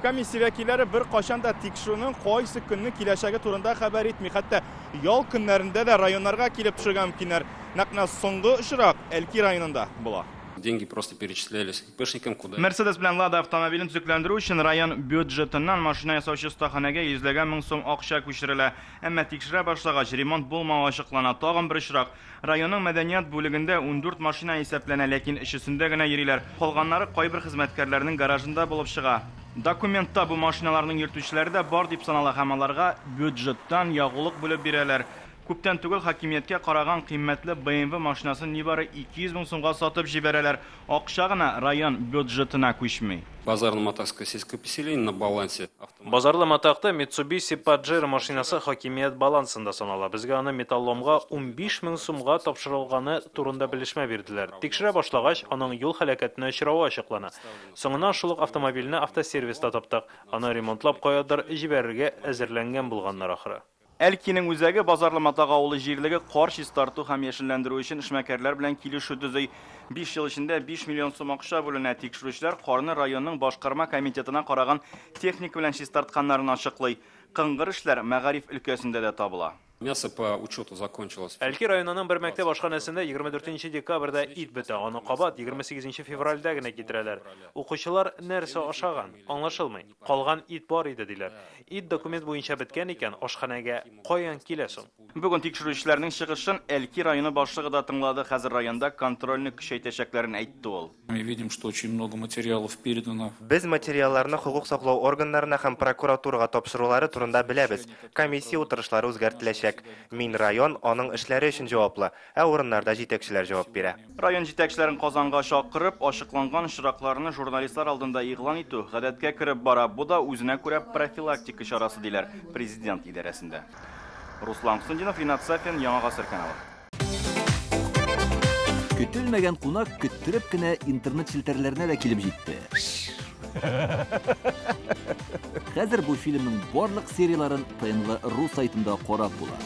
Комиссия вәкилләре бер качан да тикшерүнең кайсы көнне киләчәге турында хәбәр итми. Хәтта ял көннәрендә дә районнарга килеп төшергән мөмкиннәр. Нәкъ соңгы очрак Әлки районында була. Деньги просто перечислялись ИПшникам куда. Mercedes белән Lada автомобилен төзекләндерү өчен район бюджетыннан машина ясаучы остаханәгә 100 мең сум акча күчерелә. Әмма тикшерә башлагач ремонт булмавы ачыклана. Тагын бер очрак. Районның мәдәният бүлегендә 14 машина исәпләнә, ләкин эчесендә генә йөриләр. Калганнары кайбер хезмәткәрләрнең гаражында булып чыга. Документта бу машиналарның йөртүчеләре дә бар дип санала һәм аларга бюджеттан ягулык бүлеп бирәләр. Күптән түгел хакимияткә караган кыйммәтле BMW машинасын нибары 200 мең сумга сатып җибәрәләр. Акча гына район бюджетына күчми. Базарлы-Матакское сельское поселение на балансе. Базарлы-Матакта Mitsubishi Pajero машинасы хакимият балансында санала. Безгә аны металломга 15 мең сумга тапшырылганы турында белешмә бирделәр. Тикшерә башлагач, аның юл һәлакәтенә очравы ачыклана. Соңыннан шул ук автомобильне автосервиста таптык. Аны ремонтлап каядыр җибәрергә әзерләнгән булганнар ахыры. Әлкинең үзәге Базарлы-Матак авылы җирлеге кар чистарту һәм яшелләндерү өчен эшмәкәрләр белән килешү төзей. 5 ел эчендә 5 миллион сум акча бүленә. Тикшерүчеләр карны районның башкарма комитетына караган техник белән чистартканнарын ачыклый. Кыңгыр эшләр Мәгариф өлкәсендә дә табыла. Мясо по учету закончилось. Әлки районының бер мәктәп ашханәсендә 24 декабрьдә ит бетә. Аны кабат 28 февральдә генә китерәләр. Укучылар нәрсә ашаган? Аңлашылмый. Калган ит бар иде диләр. Ит документ буенча беткән икән, ашханәгә каян килә соң? Бүген тикшерүчеләрнең чыгышын Әлки районы башлыгы да тыңлады. Хәзер районда контрольны күчәйтәчәкләрен әйтте ул. Мы видим, что очень много материалов передано. Без материалларны хукук саклау органнарына һәм прокуратурага тапшырулары турында беләбез. Комиссия утырышлары үзгәртеләчәк. Мин район аның эшләре өчен җаваплы, ә урыннарда җитәкчеләр җавап бирә. Район җитәкчеләрен Казанга чакырып, ачыкланган очракларны журналистлар алдында игълан итү гадәткә кереп бара. Бу да үзенә күрә профилактика чарасы диләр президент идарәсендә. Руслан Сундинов, Ринат Сафин, Яңа Гасыр каналы. Көтелмәгән кунак көттереп кенә интернет челтәрләренә дә килеп җитте. Хәзер бу фильмның барлык серияларын ТНВ.ру сайтында карап була.